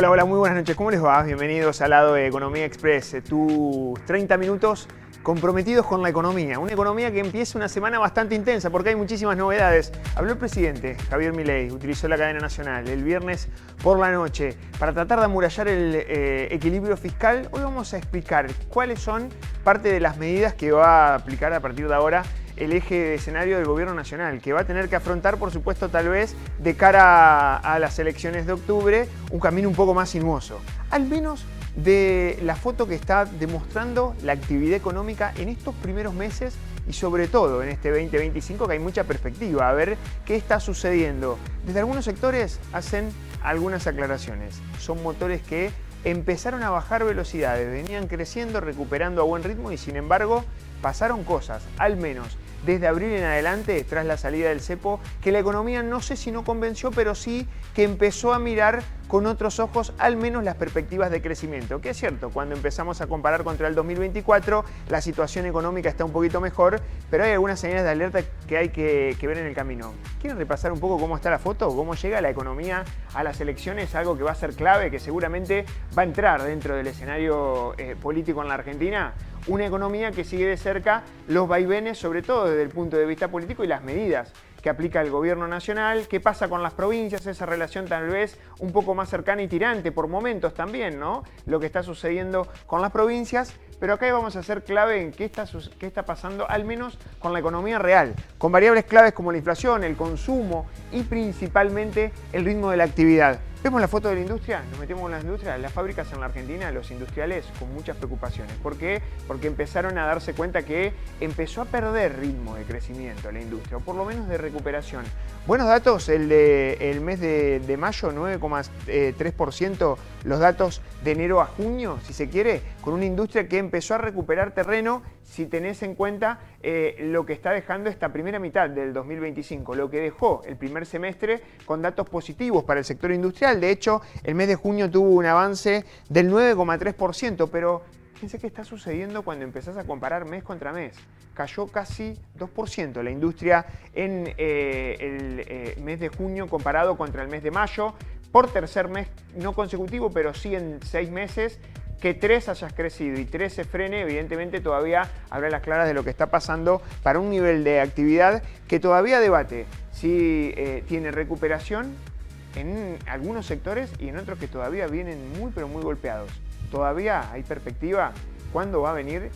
Hola, hola, muy buenas noches. ¿Cómo les va? Bienvenidos al lado de Economía Express. Tus 30 minutos comprometidos con la economía. Una economía que empieza una semana bastante intensa porque hay muchísimas novedades. Habló el presidente Javier Milei, utilizó la cadena nacional el viernes por la noche para tratar de amurallar el equilibrio fiscal. Hoy vamos a explicar cuáles son parte de las medidas que va a aplicar a partir de ahora el eje de escenario del gobierno nacional, que va a tener que afrontar, por supuesto, tal vez de cara a las elecciones de octubre, un camino un poco más sinuoso. Al menos de la foto que está demostrando la actividad económica en estos primeros meses y sobre todo en este 2025, que hay mucha perspectiva, a ver qué está sucediendo. Desde algunos sectores hacen algunas aclaraciones. Son motores que empezaron a bajar velocidades, venían creciendo, recuperando a buen ritmo y sin embargo pasaron cosas, al menos desde abril en adelante, tras la salida del cepo, que la economía no sé si no convenció, pero sí que empezó a mirar con otros ojos al menos las perspectivas de crecimiento. Que es cierto, cuando empezamos a comparar contra el 2024, la situación económica está un poquito mejor, pero hay algunas señales de alerta que hay que ver en el camino. ¿Quieren repasar un poco cómo está la foto? ¿Cómo llega la economía a las elecciones? Algo que va a ser clave, que seguramente va a entrar dentro del escenario político en la Argentina. Una economía que sigue de cerca los vaivenes, sobre todo desde el punto de vista político y las medidas que aplica el gobierno nacional, qué pasa con las provincias, esa relación tal vez un poco más cercana y tirante por momentos también, ¿no? Lo que está sucediendo con las provincias, pero acá vamos a hacer clave en qué está pasando, al menos con la economía real, con variables claves como la inflación, el consumo y principalmente el ritmo de la actividad. Vemos la foto de la industria, nos metemos en la industria, las fábricas en la Argentina, los industriales con muchas preocupaciones. ¿Por qué? Porque empezaron a darse cuenta que empezó a perder ritmo de crecimiento la industria, o por lo menos de recuperación. Buenos datos, el mes de mayo, 9,3%, los datos de enero a junio, si se quiere, con una industria que empezó a recuperar terreno, si tenés en cuenta lo que está dejando esta primera mitad del 2025, lo que dejó el primer semestre con datos positivos para el sector industrial. De hecho, el mes de junio tuvo un avance del 9,3%, pero fíjense qué está sucediendo cuando empezás a comparar mes contra mes. Cayó casi 2% la industria en el mes de junio comparado contra el mes de mayo, por tercer mes no consecutivo, pero sí en 6 meses. Que 3 hayas crecido y 3 se frene, evidentemente todavía habrá las claras de lo que está pasando para un nivel de actividad que todavía debate si tiene recuperación en algunos sectores y en otros que todavía vienen muy pero muy golpeados. Todavía hay perspectiva. ¿Cuándo va a venir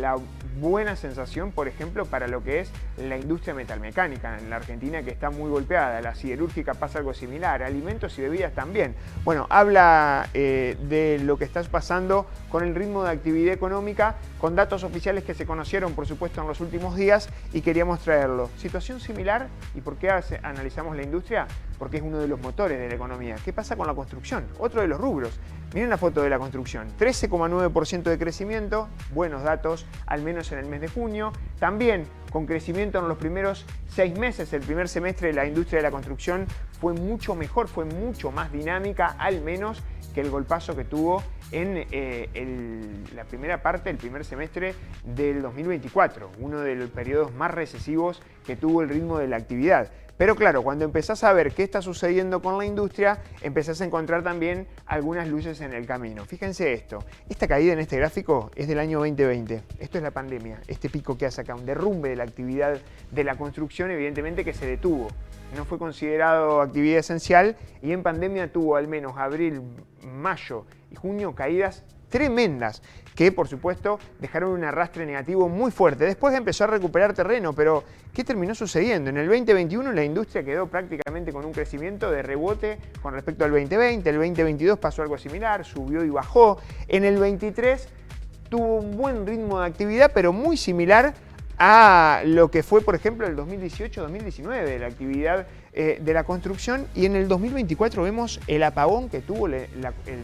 la buena sensación, por ejemplo, para lo que es la industria metalmecánica en la Argentina, que está muy golpeada? La siderúrgica pasa algo similar, alimentos y bebidas también. Bueno, habla de lo que está pasando con el ritmo de actividad económica, con datos oficiales que se conocieron, por supuesto, en los últimos días y queríamos traerlo. Situación similar, ¿y por qué analizamos la industria? Porque es uno de los motores de la economía. ¿Qué pasa con la construcción? Otro de los rubros. Miren la foto de la construcción, 13,9% de crecimiento, buenos datos, al menos en el mes de junio. También con crecimiento en los primeros 6 meses, el primer semestre de la industria de la construcción fue mucho mejor, fue mucho más dinámica, al menos que el golpazo que tuvo en la primera parte, el primer semestre del 2024, uno de los periodos más recesivos que tuvo el ritmo de la actividad. Pero claro, cuando empezás a ver qué está sucediendo con la industria, empezás a encontrar también algunas luces en el camino. Fíjense esto, esta caída en este gráfico es del año 2020. Esto es la pandemia, este pico que hace acá, un derrumbe de la actividad de la construcción, evidentemente que se detuvo. No fue considerado actividad esencial y en pandemia tuvo al menos abril, mayo y junio caídas tremendas que, por supuesto, dejaron un arrastre negativo muy fuerte. Después empezó a recuperar terreno, pero ¿qué terminó sucediendo? En el 2021 la industria quedó prácticamente con un crecimiento de rebote con respecto al 2020. El 2022 pasó algo similar, subió y bajó. En el 23 tuvo un buen ritmo de actividad, pero muy similar a lo que fue, por ejemplo, el 2018-2019, la actividad de la construcción, y en el 2024 vemos el apagón que tuvo el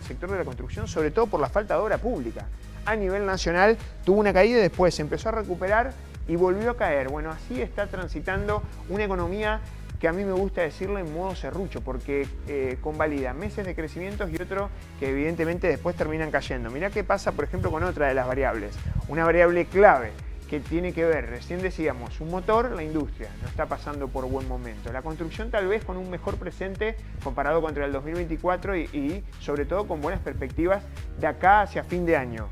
sector de la construcción, sobre todo por la falta de obra pública. A nivel nacional tuvo una caída y después se empezó a recuperar y volvió a caer. Bueno, así está transitando una economía que a mí me gusta decirlo en modo serrucho, porque convalida meses de crecimientos y otros que evidentemente después terminan cayendo. Mirá qué pasa, por ejemplo, con otra de las variables, una variable clave, que tiene que ver, recién decíamos, un motor, la industria, no está pasando por buen momento. La construcción tal vez con un mejor presente comparado contra el 2024 y sobre todo con buenas perspectivas de acá hacia fin de año.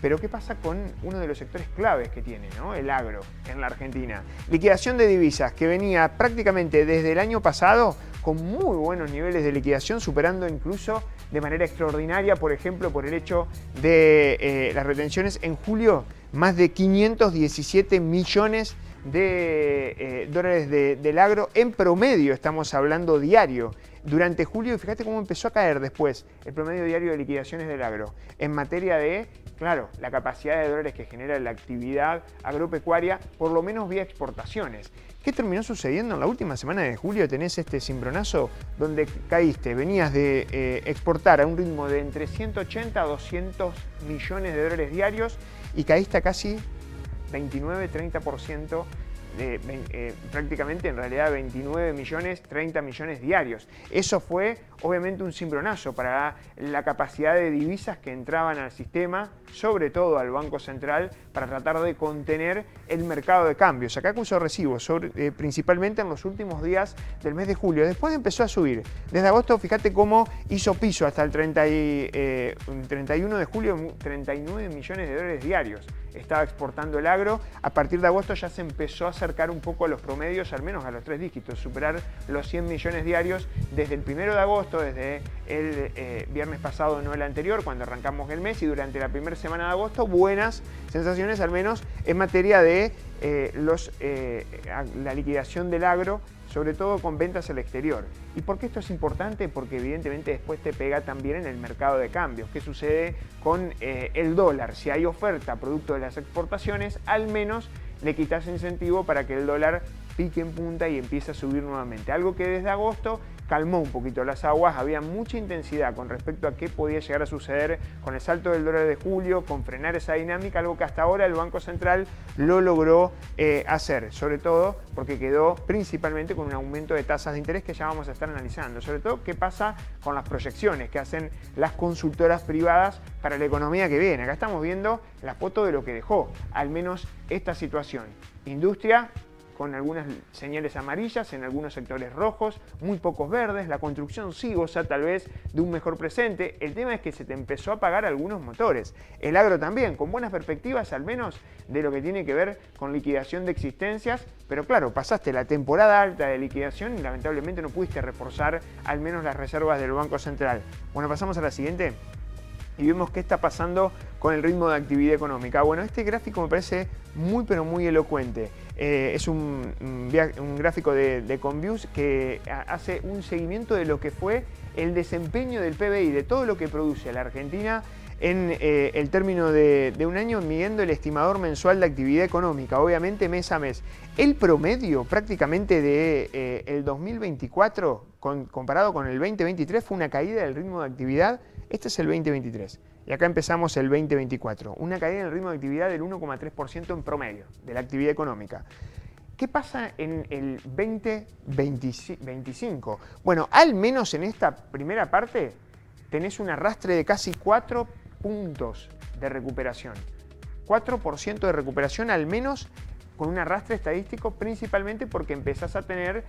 Pero ¿qué pasa con uno de los sectores claves que tiene, ¿no? El agro en la Argentina? Liquidación de divisas que venía prácticamente desde el año pasado con muy buenos niveles de liquidación, superando incluso de manera extraordinaria, por ejemplo, por el hecho de las retenciones en julio, más de 517 millones de dólares del agro en promedio, estamos hablando diario. Durante julio, y fíjate cómo empezó a caer después el promedio diario de liquidaciones del agro en materia de, claro, la capacidad de dólares que genera la actividad agropecuaria, por lo menos vía exportaciones. ¿Qué terminó sucediendo en la última semana de julio? Tenés este cimbronazo donde caíste, venías de exportar a un ritmo de entre 180 a 200 millones de dólares diarios y caíste a casi 29-30%. Prácticamente en realidad 29 millones, 30 millones diarios. Eso fue obviamente un cimbronazo para la capacidad de divisas que entraban al sistema, sobre todo al Banco Central, para tratar de contener el mercado de cambios. Acá acusó recibos, principalmente en los últimos días del mes de julio. Después empezó a subir. Desde agosto, fíjate cómo hizo piso hasta el 31 de julio, 39 millones de dólares diarios. Estaba exportando el agro. A partir de agosto ya se empezó a acercar un poco a los promedios, al menos a los 3 dígitos, superar los 100 millones diarios desde el 1 de agosto, desde el viernes pasado, no el anterior, cuando arrancamos el mes, y durante la primera semana de agosto, buenas sensaciones, al menos en materia de la liquidación del agro, sobre todo con ventas al exterior. ¿Y por qué esto es importante? Porque evidentemente después te pega también en el mercado de cambios. ¿Qué sucede con el dólar? Si hay oferta producto de las exportaciones, al menos le quitas incentivo para que el dólar pique en punta y empiece a subir nuevamente. Algo que desde agosto calmó un poquito las aguas, había mucha intensidad con respecto a qué podía llegar a suceder con el salto del dólar de julio, con frenar esa dinámica, algo que hasta ahora el Banco Central lo logró hacer, sobre todo porque quedó principalmente con un aumento de tasas de interés que ya vamos a estar analizando, sobre todo qué pasa con las proyecciones que hacen las consultoras privadas para la economía que viene. Acá estamos viendo la foto de lo que dejó, al menos esta situación. Industria con algunas señales amarillas, en algunos sectores rojos, muy pocos verdes. La construcción sí goza tal vez de un mejor presente. El tema es que se te empezó a apagar algunos motores. El agro también, con buenas perspectivas al menos de lo que tiene que ver con liquidación de existencias, pero claro, pasaste la temporada alta de liquidación y lamentablemente no pudiste reforzar al menos las reservas del Banco Central. Bueno, pasamos a la siguiente y vemos qué está pasando con el ritmo de actividad económica. Bueno, este gráfico me parece muy pero muy elocuente. Es un gráfico de Conviews que hace un seguimiento de lo que fue el desempeño del PBI, de todo lo que produce la Argentina en el término de un año, midiendo el estimador mensual de actividad económica, obviamente mes a mes. El promedio prácticamente del 2024 comparado con el 2023 fue una caída del ritmo de actividad. Este es el 2023 y acá empezamos el 2024. Una caída en el ritmo de actividad del 1,3% en promedio de la actividad económica. ¿Qué pasa en el 2025? Bueno, al menos en esta primera parte tenés un arrastre de casi 4 puntos de recuperación. 4% de recuperación al menos, con un arrastre estadístico, principalmente porque empezás a tener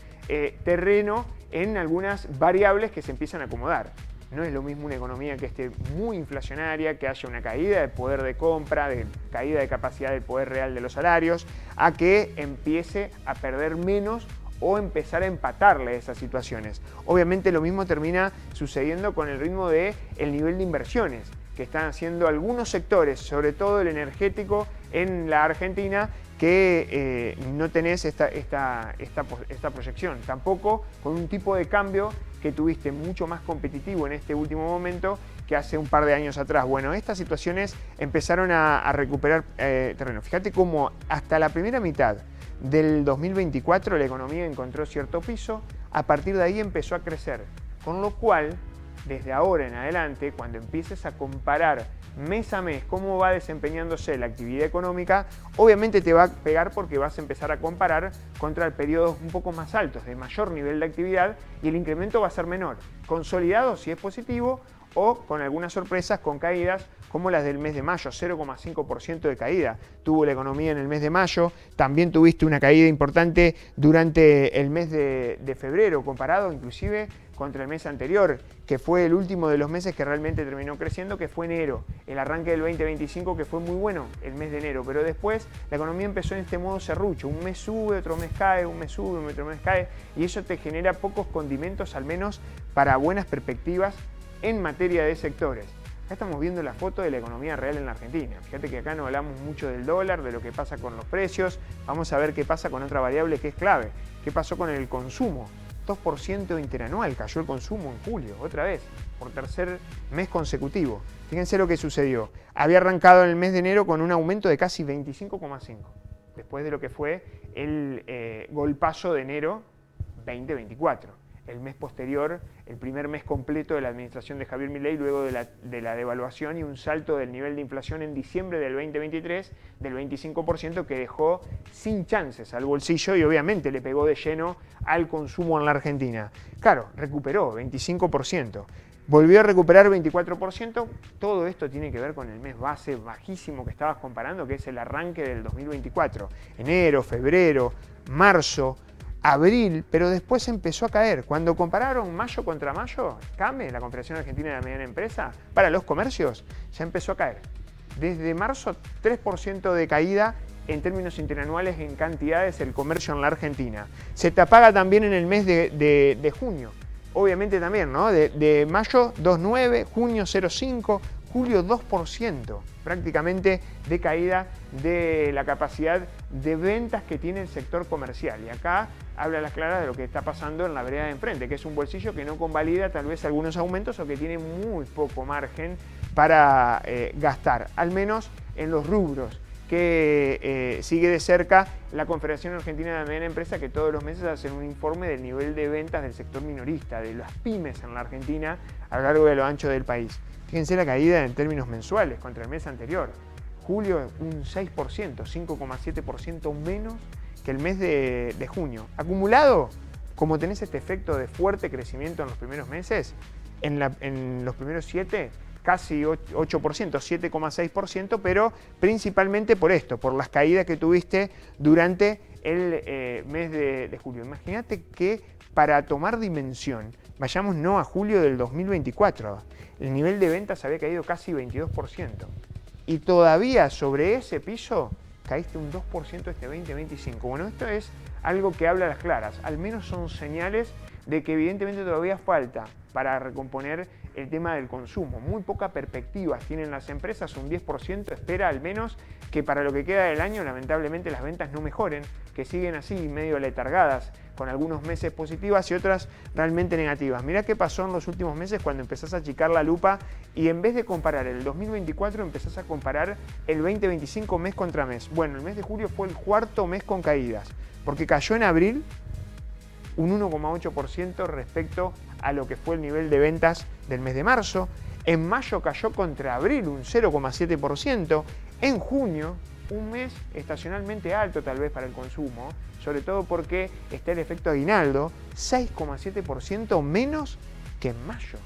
terreno en algunas variables que se empiezan a acomodar. No es lo mismo una economía que esté muy inflacionaria, que haya una caída de poder de compra, de caída de capacidad del poder real de los salarios, a que empiece a perder menos o empezar a empatarle esas situaciones. Obviamente lo mismo termina sucediendo con el ritmo del nivel de inversiones que están haciendo algunos sectores, sobre todo el energético en la Argentina, que no tenés esta proyección. Tampoco con un tipo de cambio que tuviste mucho más competitivo en este último momento que hace un par de años atrás. Bueno, estas situaciones empezaron a recuperar terreno. Fíjate cómo hasta la primera mitad del 2024 la economía encontró cierto piso, a partir de ahí empezó a crecer, con lo cual desde ahora en adelante, cuando empieces a comparar mes a mes cómo va desempeñándose la actividad económica, obviamente te va a pegar porque vas a empezar a comparar contra periodos un poco más altos, de mayor nivel de actividad, y el incremento va a ser menor, consolidado si es positivo o con algunas sorpresas, con caídas como las del mes de mayo, 0,5% de caída tuvo la economía en el mes de mayo. También tuviste una caída importante durante el mes de febrero, comparado inclusive contra el mes anterior, que fue el último de los meses que realmente terminó creciendo, que fue enero, el arranque del 2025, que fue muy bueno el mes de enero, pero después la economía empezó en este modo serrucho, un mes sube, otro mes cae, un mes sube, otro mes cae, y eso te genera pocos condimentos, al menos para buenas perspectivas en materia de sectores. Acá estamos viendo la foto de la economía real en la Argentina. Fíjate que acá no hablamos mucho del dólar, de lo que pasa con los precios. Vamos a ver qué pasa con otra variable que es clave. ¿Qué pasó con el consumo? 2% interanual cayó el consumo en julio, otra vez, por tercer mes consecutivo. Fíjense lo que sucedió. Había arrancado en el mes de enero con un aumento de casi 25,5, después de lo que fue el golpazo de enero 2024. El mes posterior, el primer mes completo de la administración de Javier Milei, luego de la devaluación y un salto del nivel de inflación en diciembre del 2023 del 25%, que dejó sin chances al bolsillo y obviamente le pegó de lleno al consumo en la Argentina. Claro, recuperó 25%. Volvió a recuperar 24%. Todo esto tiene que ver con el mes base bajísimo que estabas comparando, que es el arranque del 2024. Enero, febrero, marzo, abril, pero después empezó a caer. Cuando compararon mayo contra mayo, CAME, la Confederación Argentina de la Mediana Empresa, para los comercios, ya empezó a caer. Desde marzo, 3% de caída en términos interanuales en cantidades el comercio en la Argentina. Se te apaga también en el mes de junio. Obviamente también, ¿no? De mayo 2,9, junio 0,5, julio 2%, prácticamente de caída de la capacidad de ventas que tiene el sector comercial. Y acá habla a las claras de lo que está pasando en la vereda de enfrente, que es un bolsillo que no convalida tal vez algunos aumentos o que tiene muy poco margen para gastar, al menos en los rubros que sigue de cerca la Confederación Argentina de la Mediana Empresa, que todos los meses hacen un informe del nivel de ventas del sector minorista, de las pymes en la Argentina a lo largo y a lo ancho del país. Fíjense la caída en términos mensuales contra el mes anterior. Julio un 6%, 5,7% menos que el mes de junio. Acumulado, como tenés este efecto de fuerte crecimiento en los primeros meses, en los primeros 7, casi 8%, 7,6%, pero principalmente por esto, por las caídas que tuviste durante el mes de julio. Imagínate que para tomar dimensión, vayamos no a julio del 2024, el nivel de ventas había caído casi 22%. Y todavía sobre ese piso caíste un 2% este 2025. Bueno, esto es algo que habla a las claras. Al menos son señales de que evidentemente todavía falta para recomponer el tema del consumo. Muy poca perspectiva tienen las empresas, un 10% espera al menos que para lo que queda del año lamentablemente las ventas no mejoren, que siguen así medio letargadas, con algunos meses positivas y otras realmente negativas. Mirá qué pasó en los últimos meses cuando empezás a achicar la lupa y en vez de comparar el 2024 empezás a comparar el 2025 mes contra mes. Bueno, el mes de julio fue el cuarto mes con caídas, porque cayó en abril un 1,8% respecto a lo que fue el nivel de ventas del mes de marzo. En mayo cayó contra abril un 0,7%. En junio, un mes estacionalmente alto tal vez para el consumo, sobre todo porque está el efecto aguinaldo, 6,7% menos que en mayo.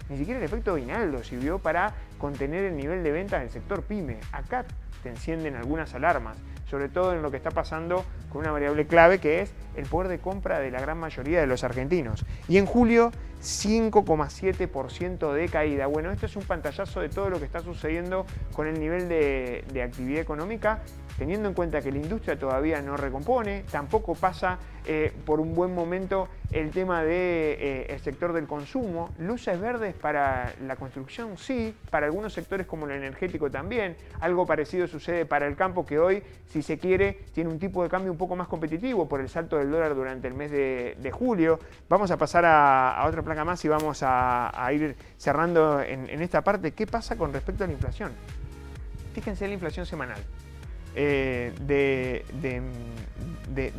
Ni siquiera el efecto aguinaldo sirvió para contener el nivel de ventas del sector pyme. Acá te encienden algunas alarmas, sobre todo en lo que está pasando con una variable clave que es el poder de compra de la gran mayoría de los argentinos. Y en julio, 5,7% de caída. Bueno, esto es un pantallazo de todo lo que está sucediendo con el nivel de actividad económica, teniendo en cuenta que la industria todavía no recompone, tampoco pasa por un buen momento el tema del sector del consumo. Luces verdes para la construcción, sí, para algunos sectores como el energético también. Algo parecido sucede para el campo, que hoy, si se quiere, tiene un tipo de cambio un poco más competitivo por el salto del dólar durante el mes de julio. Vamos a pasar a otra placa más y vamos a ir cerrando en esta parte. ¿Qué pasa con respecto a la inflación? Fíjense en la inflación semanal de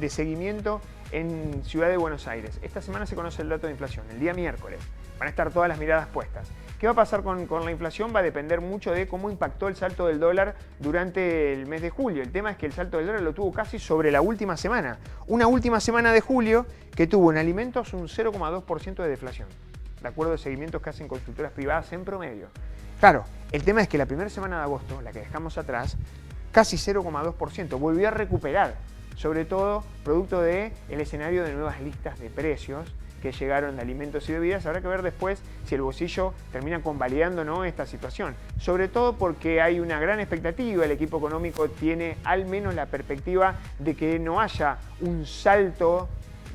seguimiento en Ciudad de Buenos Aires. Esta semana se conoce el dato de inflación, el día miércoles. Van a estar todas las miradas puestas. ¿Qué va a pasar con la inflación? Va a depender mucho de cómo impactó el salto del dólar durante el mes de julio. El tema es que el salto del dólar lo tuvo casi sobre la última semana. Una última semana de julio que tuvo en alimentos un 0,2% de deflación, de acuerdo a seguimientos que hacen consultoras privadas en promedio. Claro, el tema es que la primera semana de agosto, la que dejamos atrás, casi 0,2%, volvió a recuperar, sobre todo producto del escenario de nuevas listas de precios que llegaron de alimentos y bebidas. Habrá que ver después si el bolsillo termina convalidando o no esta situación. Sobre todo porque hay una gran expectativa, el equipo económico tiene al menos la perspectiva de que no haya un salto,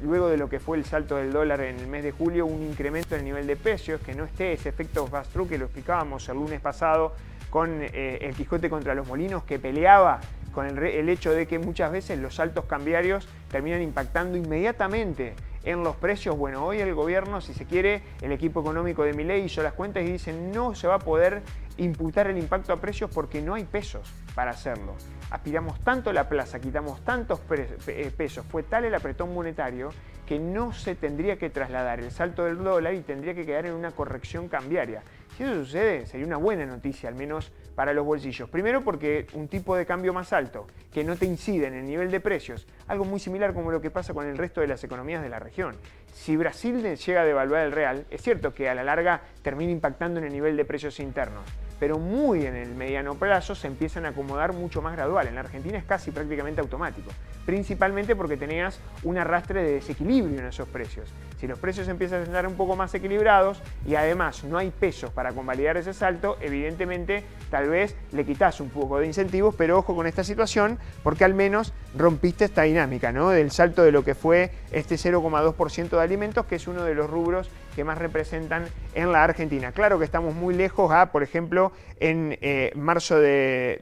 luego de lo que fue el salto del dólar en el mes de julio, un incremento en el nivel de precios, que no esté ese efecto pass-through que lo explicábamos el lunes pasado con el Quijote contra los Molinos, que peleaba con el hecho de que muchas veces los saltos cambiarios terminan impactando inmediatamente en los precios. Bueno, hoy el gobierno, si se quiere, el equipo económico de Milei hizo las cuentas y dicen no se va a poder imputar el impacto a precios porque no hay pesos para hacerlo. Aspiramos tanto la plaza, quitamos tantos pesos, fue tal el apretón monetario que no se tendría que trasladar el salto del dólar y tendría que quedar en una corrección cambiaria. Si eso sucede, sería una buena noticia, al menos para los bolsillos. Primero porque un tipo de cambio más alto, que no te incide en el nivel de precios, algo muy similar como lo que pasa con el resto de las economías de la región. Si Brasil llega a devaluar el real, es cierto que a la larga termina impactando en el nivel de precios internos, pero muy en el mediano plazo se empiezan a acomodar mucho más gradual. En la Argentina es casi prácticamente automático, principalmente porque tenías un arrastre de desequilibrio en esos precios. Si los precios empiezan a estar un poco más equilibrados y además no hay pesos para convalidar ese salto, evidentemente tal vez le quitas un poco de incentivos, pero ojo con esta situación porque al menos rompiste esta dinámica, ¿no?, del salto de lo que fue este 0,2% de alimentos, que es uno de los rubros que más representan en la Argentina. Claro que estamos muy lejos a, por ejemplo, en marzo de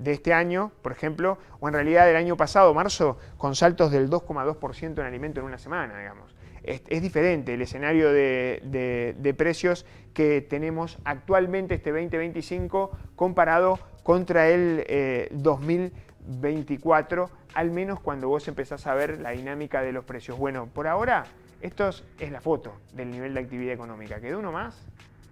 este año, por ejemplo, o en realidad del año pasado, marzo, con saltos del 2,2% en alimento en una semana, digamos. Es diferente el escenario de precios que tenemos actualmente este 2025 comparado contra el 2024, al menos cuando vos empezás a ver la dinámica de los precios. Bueno, por ahora, esto es la foto del nivel de actividad económica. ¿Quedó uno más?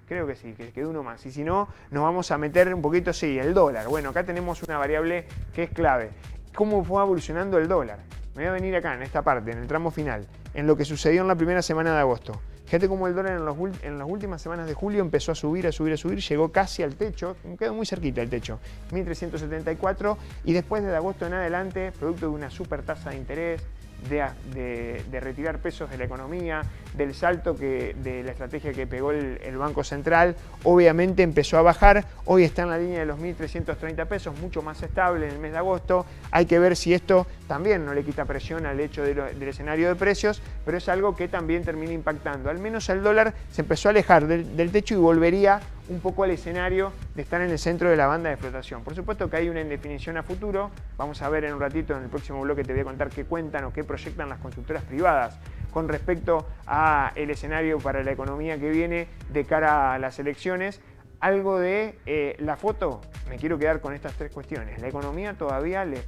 Creo que sí, que quedó uno más. Y si no, nos vamos a meter un poquito, sí, el dólar. Bueno, acá tenemos una variable que es clave. ¿Cómo fue evolucionando el dólar? Me voy a venir acá, en esta parte, en el tramo final, en lo que sucedió en la primera semana de agosto. Fíjate cómo el dólar en las últimas semanas de julio empezó a subir, llegó casi al techo, quedó muy cerquita el techo, 1.374, y después de agosto en adelante, producto de una super tasa de interés, de retirar pesos de la economía, del salto de la estrategia que pegó el Banco Central, obviamente empezó a bajar. Hoy está en la línea de los 1.330 pesos, mucho más estable en el mes de agosto. Hay que ver si esto también no le quita presión al hecho del escenario de precios, pero es algo que también termina impactando. Al menos el dólar se empezó a alejar del techo y volvería un poco al escenario de estar en el centro de la banda de flotación. Por supuesto que hay una indefinición a futuro. Vamos a ver en un ratito, en el próximo bloque te voy a contar qué cuentan o qué proyectan las consultoras privadas con respecto a el escenario para la economía que viene de cara a las elecciones. Algo de la foto, me quiero quedar con estas tres cuestiones. La economía todavía le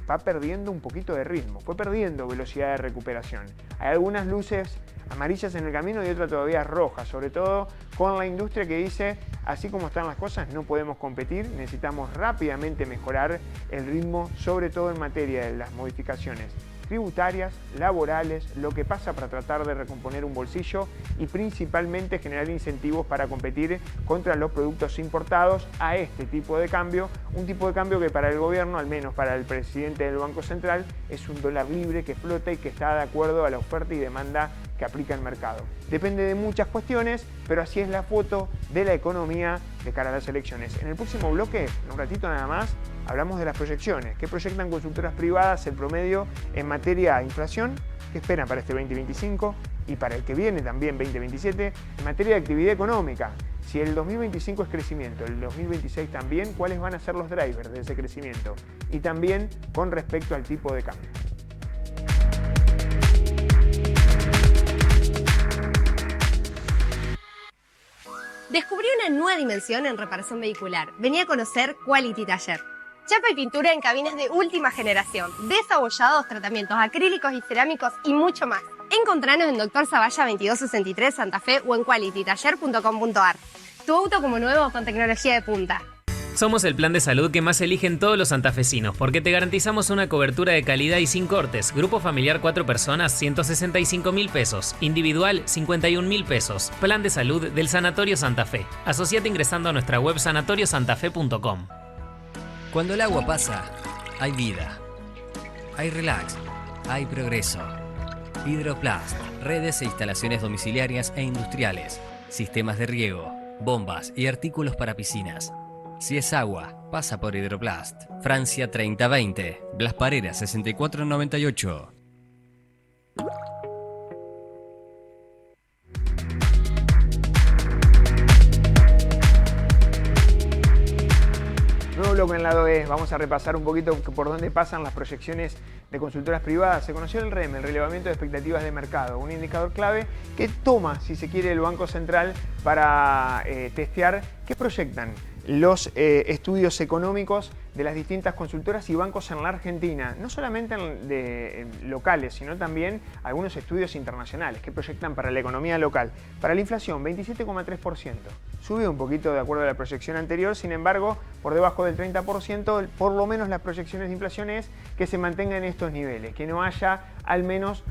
va perdiendo un poquito de ritmo, fue perdiendo velocidad de recuperación. Hay algunas luces amarillas en el camino y otra todavía roja, sobre todo con la industria que dice, así como están las cosas, no podemos competir, necesitamos rápidamente mejorar el ritmo, sobre todo en materia de las modificaciones tributarias, laborales, lo que pasa para tratar de recomponer un bolsillo y principalmente generar incentivos para competir contra los productos importados a este tipo de cambio, un tipo de cambio que para el gobierno, al menos para el presidente del Banco Central, es un dólar libre que flota y que está de acuerdo a la oferta y demanda que aplica el mercado. Depende de muchas cuestiones, pero así es la foto de la economía de cara a las elecciones. En el próximo bloque, en un ratito nada más, hablamos de las proyecciones. ¿Qué proyectan consultoras privadas el promedio en materia de inflación? ¿Qué esperan para este 2025 y para el que viene también 2027? En materia de actividad económica, si el 2025 es crecimiento, el 2026 también, ¿cuáles van a ser los drivers de ese crecimiento? Y también con respecto al tipo de cambio. Descubrí una nueva dimensión en reparación vehicular. Vení a conocer Quality Taller. Chapa y pintura en cabinas de última generación, desabollados, tratamientos acrílicos y cerámicos y mucho más. Encontranos en Dr. Zavalla 2263 Santa Fe o en qualitytaller.com.ar. Tu auto como nuevo con tecnología de punta. Somos el plan de salud que más eligen todos los santafesinos porque te garantizamos una cobertura de calidad y sin cortes. Grupo familiar 4 personas, 165.000 pesos. Individual, 51.000 pesos. Plan de salud del Sanatorio Santa Fe. Asociate ingresando a nuestra web sanatoriosantafe.com. Cuando el agua pasa, hay vida. Hay relax. Hay progreso. Hidroplast. Redes e instalaciones domiciliarias e industriales. Sistemas de riego. Bombas y artículos para piscinas. Si es agua, pasa por Hidroplast. Francia 3020, Blas Parera 6498. Nuevo bloque en lado E. Vamos a repasar un poquito por dónde pasan las proyecciones de consultoras privadas. Se conoció el REM, el relevamiento de expectativas de mercado, un indicador clave que toma, si se quiere, el Banco Central para testear qué proyectan los estudios económicos de las distintas consultoras y bancos en la Argentina, no solamente locales, sino también algunos estudios internacionales que proyectan para la economía local. Para la inflación, 27,3%. Sube un poquito de acuerdo a la proyección anterior, sin embargo, por debajo del 30%, por lo menos las proyecciones de inflación es que se mantenga en estos niveles, que no haya al menos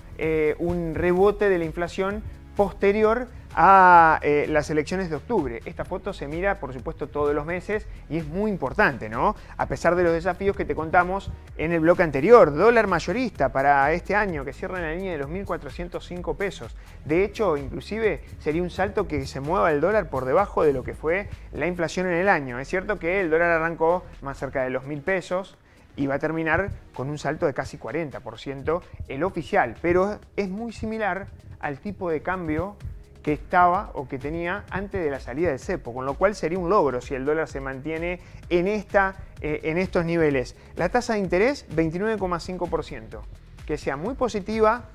un rebote de la inflación posterior a las elecciones de octubre. Esta foto se mira, por supuesto, todos los meses y es muy importante, ¿no? A pesar de los desafíos que te contamos en el bloque anterior. Dólar mayorista para este año que cierra en la línea de los 1.405 pesos. De hecho, inclusive sería un salto que se mueva el dólar por debajo de lo que fue la inflación en el año. Es cierto que el dólar arrancó más cerca de los 1.000 pesos y va a terminar con un salto de casi 40% el oficial, pero es muy similar al tipo de cambio que estaba o que tenía antes de la salida del cepo, con lo cual sería un logro si el dólar se mantiene en estos niveles. La tasa de interés, 29,5%, que sea muy positiva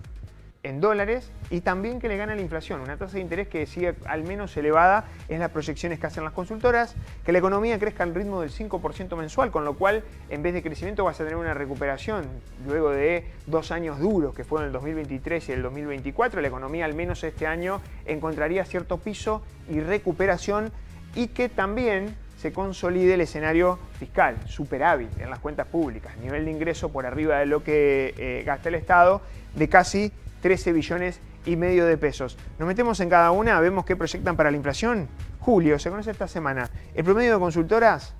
en dólares y también que le gane la inflación. Una tasa de interés que sigue al menos elevada en las proyecciones que hacen las consultoras, que la economía crezca al ritmo del 5% mensual, con lo cual en vez de crecimiento vas a tener una recuperación luego de 2 años duros que fueron el 2023 y el 2024. La economía al menos este año encontraría cierto piso y recuperación y que también se consolide el escenario fiscal, superávit en las cuentas públicas, nivel de ingreso por arriba de lo que gasta el Estado de casi 13 billones y medio de pesos. Nos metemos en cada una, vemos qué proyectan para la inflación. Julio, se conoce esta semana. El promedio de consultoras,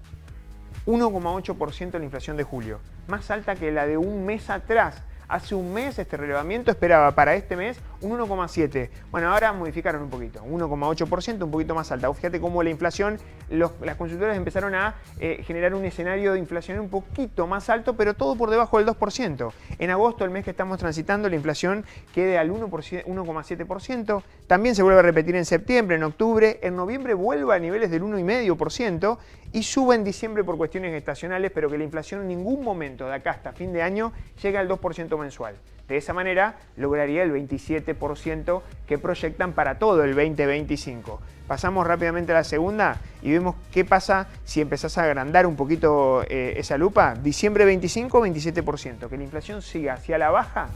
1,8% la inflación de julio. Más alta que la de un mes atrás. Hace un mes este relevamiento esperaba para este mes un 1,7%. Bueno, ahora modificaron un poquito, 1,8%, un poquito más alta. Fíjate cómo la inflación, las consultoras empezaron a generar un escenario de inflación un poquito más alto, pero todo por debajo del 2%. En agosto, el mes que estamos transitando, la inflación quede al 1,7%. También se vuelve a repetir en septiembre, en octubre. En noviembre vuelve a niveles del 1,5% y sube en diciembre por cuestiones estacionales, pero que la inflación en ningún momento de acá hasta fin de año llega al 2% mensual. De esa manera lograría el 27% que proyectan para todo el 2025. Pasamos rápidamente a la segunda y vemos qué pasa si empezás a agrandar un poquito esa lupa. Diciembre 25, 27%. Que la inflación siga hacia la baja.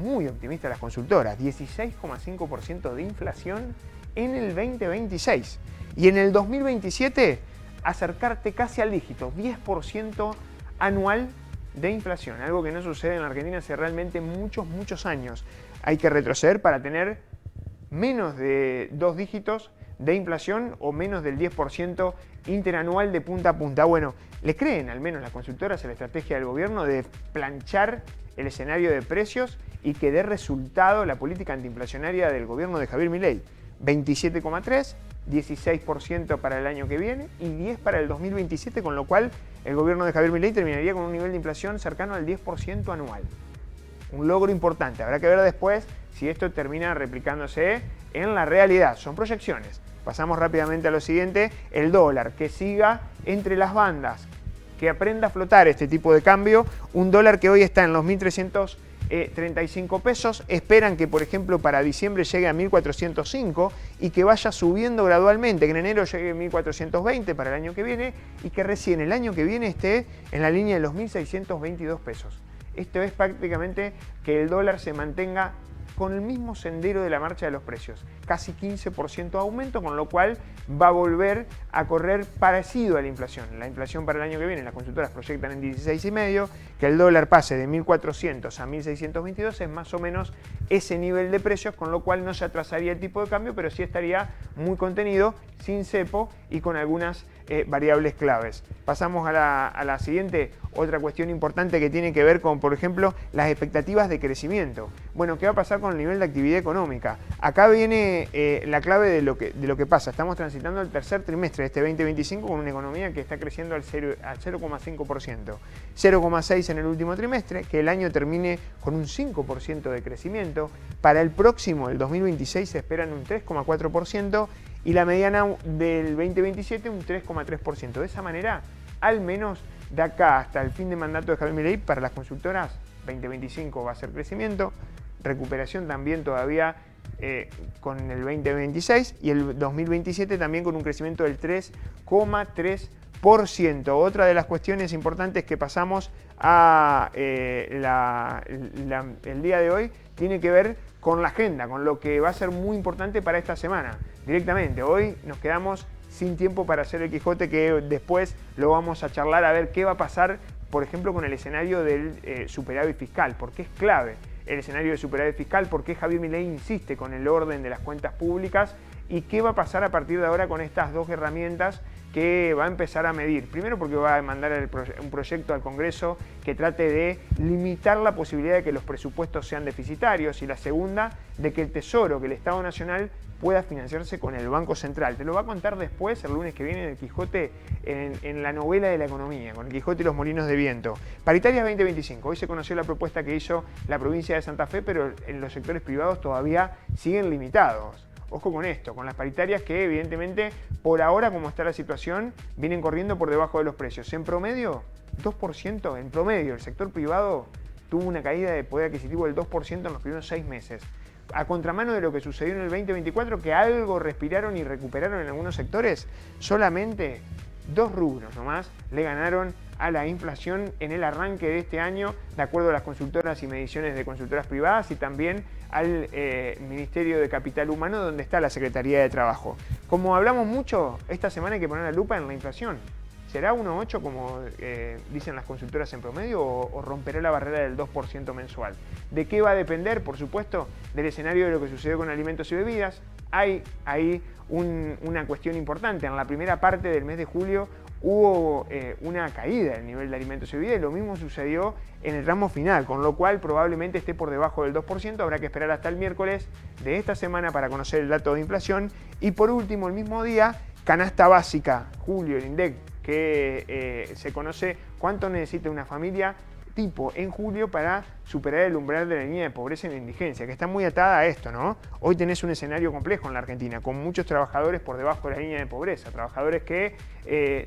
Muy optimista las consultoras. 16,5% de inflación en el 2026. Y en el 2027 acercarte casi al dígito. 10% anual de inflación, algo que no sucede en la Argentina hace realmente muchos años. Hay que retroceder para tener menos de 2 dígitos de inflación o menos del 10% interanual de punta a punta. Bueno, ¿le creen al menos las consultoras a la estrategia del gobierno de planchar el escenario de precios y que dé resultado la política antiinflacionaria del gobierno de Javier Milei? 27,3%, 16% para el año que viene y 10% para el 2027, con lo cual el gobierno de Javier Milei terminaría con un nivel de inflación cercano al 10% anual. Un logro importante. Habrá que ver después si esto termina replicándose en la realidad. Son proyecciones. Pasamos rápidamente a lo siguiente. El dólar, que siga entre las bandas, que aprenda a flotar este tipo de cambio. Un dólar que hoy está en los 1.335 pesos. Esperan que, por ejemplo, para diciembre llegue a 1.405 y que vaya subiendo gradualmente, que en enero llegue a 1.420 para el año que viene y que recién el año que viene esté en la línea de los 1.622 pesos. Esto es prácticamente que el dólar se mantenga con el mismo sendero de la marcha de los precios, casi 15% de aumento, con lo cual va a volver a correr parecido a la inflación. La inflación para el año que viene, las consultoras proyectan en 16,5, que el dólar pase de 1.400 a 1.622, es más o menos ese nivel de precios, con lo cual no se atrasaría el tipo de cambio, pero sí estaría muy contenido, sin cepo y con algunas variables claves. Pasamos a la siguiente, otra cuestión importante que tiene que ver con, por ejemplo, las expectativas de crecimiento. Bueno, ¿qué va a pasar con el nivel de actividad económica? Acá viene la clave de lo que pasa. Estamos transitando el tercer trimestre de este 2025 con una economía que está creciendo al 0,5%. 0,6% en el último trimestre, que el año termine con un 5% de crecimiento. Para el próximo, el 2026, se esperan un 3,4%. Y la mediana del 2027 un 3,3%. De esa manera, al menos de acá hasta el fin de mandato de Javier Milei, para las consultoras, 2025 va a ser crecimiento, recuperación también todavía con el 2026 y el 2027 también con un crecimiento del 3,3%. Otra de las cuestiones importantes que pasamos a el día de hoy tiene que ver con la agenda, con lo que va a ser muy importante para esta semana. Directamente, hoy nos quedamos sin tiempo para hacer el Quijote, que después lo vamos a charlar a ver qué va a pasar, por ejemplo, con el escenario del superávit fiscal, porque es clave el escenario del superávit fiscal, porque Javier Milei insiste con el orden de las cuentas públicas y qué va a pasar a partir de ahora con estas dos herramientas que va a empezar a medir. Primero porque va a mandar un proyecto al Congreso que trate de limitar la posibilidad de que los presupuestos sean deficitarios y la segunda, de que el Tesoro, que el Estado Nacional pueda financiarse con el Banco Central. Te lo va a contar después, el lunes que viene, en el Quijote, en la novela de la economía, con el Quijote y los molinos de viento. Paritarias 2025. Hoy se conoció la propuesta que hizo la provincia de Santa Fe, pero en los sectores privados todavía siguen limitados. Ojo con esto, con las paritarias que evidentemente por ahora, como está la situación, vienen corriendo por debajo de los precios. En promedio, 2%, en promedio, el sector privado tuvo una caída de poder adquisitivo del 2% en los primeros 6 meses. A contramano de lo que sucedió en el 2024, que algo respiraron y recuperaron en algunos sectores, solamente 2 rubros nomás le ganaron a la inflación en el arranque de este año, de acuerdo a las consultoras y mediciones de consultoras privadas y también al Ministerio de Capital Humano, donde está la Secretaría de Trabajo. Como hablamos mucho, esta semana hay que poner la lupa en la inflación. ¿Será 1,8 como dicen las consultoras en promedio o romperá la barrera del 2% mensual? ¿De qué va a depender? Por supuesto, del escenario de lo que sucedió con alimentos y bebidas. Hay ahí una cuestión importante. En la primera parte del mes de julio hubo una caída del nivel de alimentos y bebidas y lo mismo sucedió en el tramo final, con lo cual probablemente esté por debajo del 2%. Habrá que esperar hasta el miércoles de esta semana para conocer el dato de inflación. Y por último, el mismo día, canasta básica, julio, el INDEC, que se conoce cuánto necesita una familia tipo en julio para superar el umbral de la línea de pobreza y la indigencia, que está muy atada a esto, ¿no? Hoy tenés un escenario complejo en la Argentina, con muchos trabajadores por debajo de la línea de pobreza, trabajadores que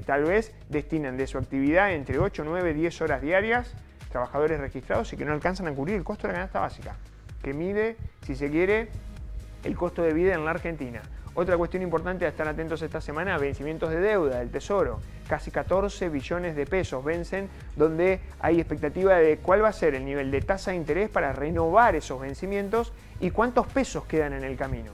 tal vez destinan de su actividad entre 8, 9, 10 horas diarias, trabajadores registrados y que no alcanzan a cubrir el costo de la canasta básica, que mide, si se quiere, el costo de vida en la Argentina. Otra cuestión importante a estar atentos esta semana, vencimientos de deuda del Tesoro. Casi 14 billones de pesos vencen, donde hay expectativa de cuál va a ser el nivel de tasa de interés para renovar esos vencimientos y cuántos pesos quedan en el camino.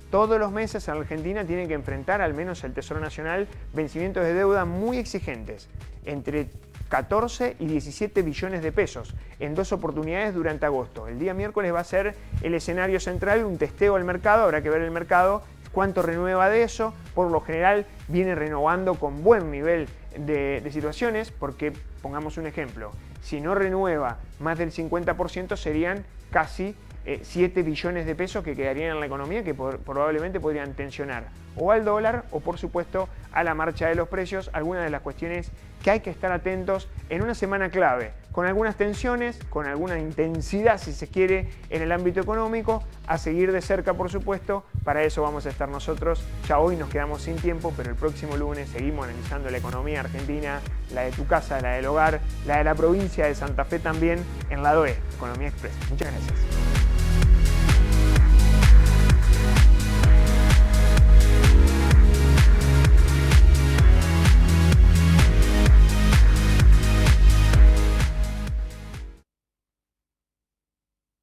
Todos los meses en Argentina tienen que enfrentar, al menos el Tesoro Nacional, vencimientos de deuda muy exigentes, entre 14 y 17 billones de pesos en 2 oportunidades durante agosto. El día miércoles va a ser el escenario central, un testeo al mercado, habrá que ver el mercado cuánto renueva de eso. Por lo general viene renovando con buen nivel de situaciones, porque pongamos un ejemplo, si no renueva más del 50% serían casi 7 billones de pesos que quedarían en la economía, que probablemente podrían tensionar o al dólar o por supuesto a la marcha de los precios, algunas de las cuestiones que hay que estar atentos en una semana clave, con algunas tensiones, con alguna intensidad si se quiere en el ámbito económico, a seguir de cerca por supuesto. Para eso vamos a estar nosotros. Ya hoy nos quedamos sin tiempo, pero el próximo lunes seguimos analizando la economía argentina, la de tu casa, la del hogar, la de la provincia de Santa Fe también, en Lado E, Economía Express. Muchas gracias.